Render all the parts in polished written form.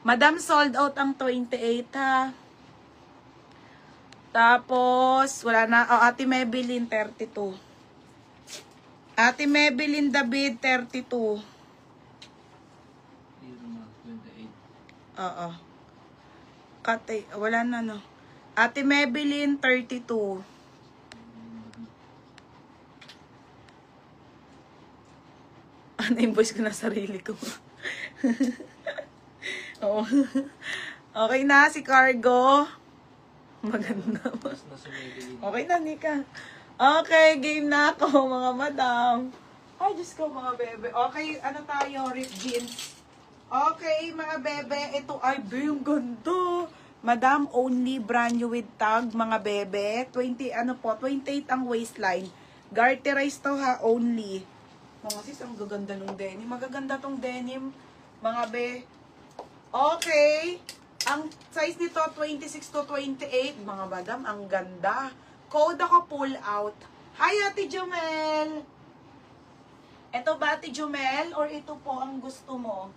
Madam, sold out ang 28 ha. Tapos, wala na. Oh, Ate Maybelline, 32. Ate Maybelline David, 32. Oo. Kate, wala na no. Ate Maybelline, 32. Ano yung voice ko na sarili ko? Oo. Okay na, si Cargo. Maganda. Okay na, Nika. Okay, game na ako, mga madam. Ay, Diyos ko, mga bebe. Okay, ano tayo? Rip jeans. Okay, mga bebe. Ito ay, yung ganda. Madam, only brand new with tag, mga bebe. 28 ang waistline. Garterize to ha, only. Mga sis, ang gaganda ng denim. Magaganda tong denim, mga be. Okay. Ang size nito, 26 to 28. Mga madam, ang ganda. Code ako pull out. Hi, Ate Jumel. Ito ba, Ate Jumel? Or ito po ang gusto mo?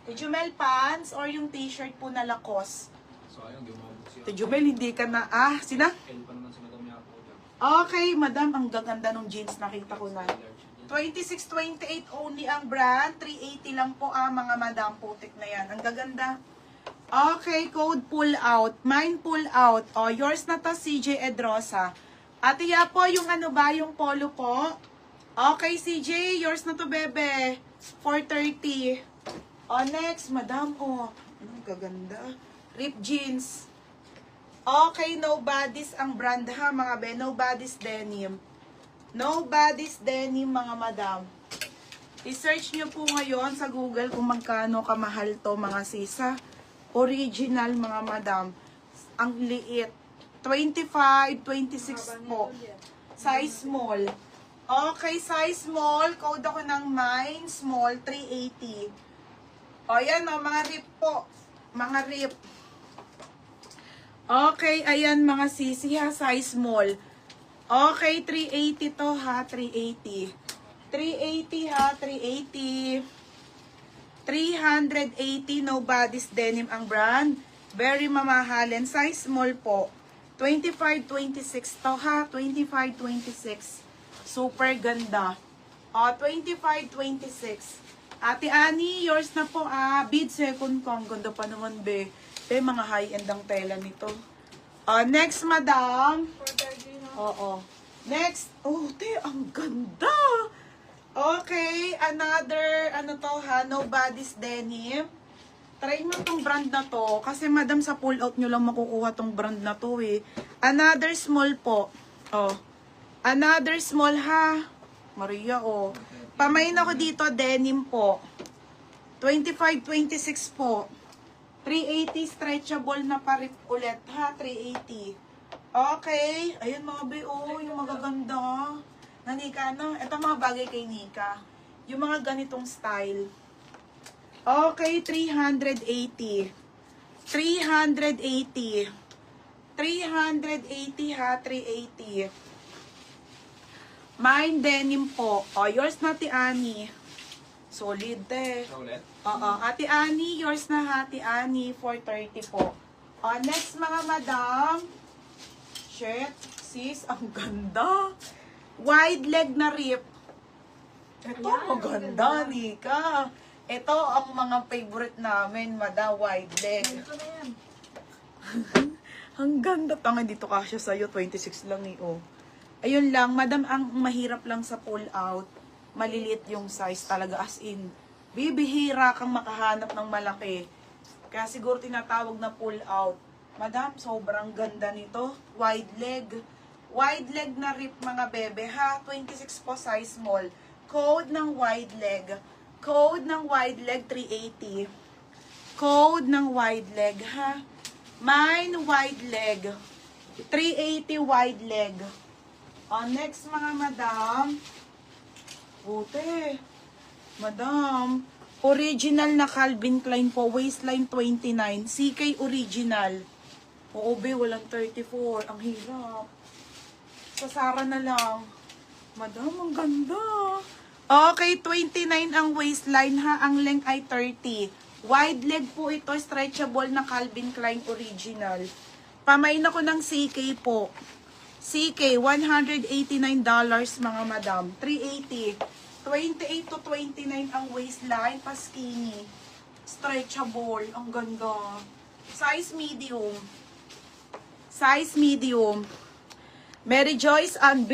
Ate Jumel pants or yung t-shirt po na Lacoste? So, ayun, gumabot siya. Ate Jumel, hindi ka na... Ah, sina? L pa naman si Madam Yapo. Okay, madam, ang gaganda ng jeans. Nakita ko na. 26-28 only ang brand. 380 lang po mga madam. Putik na yan. Ang gaganda. Okay, code pull out. Mine pull out. O, yours na to, CJ Edrosa. Ate po, yung ano ba, yung polo po? Okay, CJ, yours na to, bebe. 430. O, next, madam. O, ang gaganda. Rip jeans. Okay, Nobody's ang brand ha, mga be. Nobody's denim. Nobody's denim, mga madam. I-search nyo po ngayon sa Google kung magkano kamahal to, mga sisa. Original, mga madam. Ang liit. 25, 26 po. Size small. Okay, size small. Code ako ng mine. Small, 380. O, yan o, mga rip po. Mga rip. Okay, ayan mga sisi ha. Size small. Okay, 380 to ha. 380. 380 ha. 380. 380, Nobody's denim ang brand. Very mamahalin. Size small po. 25-26 to ha. 25-26. Super ganda. O, 25-26. Ate Annie, yours na po bid second ko. Ang ganda pa naman be. Be, mga high-end ang tela nito. Next, madam. Oo. Next. Oh, te, ang ganda. Okay, another, ano to ha, Nobody's denim. Try mo tong brand na to. Kasi madam, sa pull out nyo lang makukuha tong brand na to eh. Another small po. Oh. Another small ha. Maria, oh. Pamain ako dito, denim po. 25-26 po. 380 stretchable na parip ulit ha. 380. Okay. Ayun mga be, oh, yung magaganda. Na Nika, no? Ito mga bagay kay Nika. Yung mga ganitong style. Okay, 380. 380. 380 ha, 380. Mine denim po. O, yours na, Ate Annie. Solid, eh. Ulit? Oo, Ate Annie, yours na ha, Ate Annie, 430 po. O, next mga madam. Shit, sis, ang ganda. Wide leg na rip. Ito, maganda, Nika. Ito ang mga favorite namin, madam, wide leg. Ito na yan. Ang ganda. Tanga dito kasya sa'yo, 26 lang eh, oh. Ayun lang, madam, ang mahirap lang sa pull out, malilit yung size talaga, as in, bibihira kang makahanap ng malaki. Kaya siguro tinatawag na pull out. Madam, sobrang ganda nito. Wide leg. Wide leg na rip mga bebe ha. 26 po size small. Code ng wide leg. Code ng wide leg 380. Code ng wide leg ha. Mine wide leg. 380 wide leg. Next mga madam. Ute. Madam. Original na Calvin Klein po. Waistline 29. CK original. Oo be, walang 34. Ang hirap. Sa Sara na lang. Madam, ang ganda. Okay, 29 ang waistline ha. Ang length ay 30. Wide leg po ito, stretchable na Calvin Klein original. Pamain ako ng CK po. CK, $189 mga madam. 380. 28 to 29 ang waistline, pa skinny. Stretchable, ang ganda. Size medium. Size medium. Mary Joyce and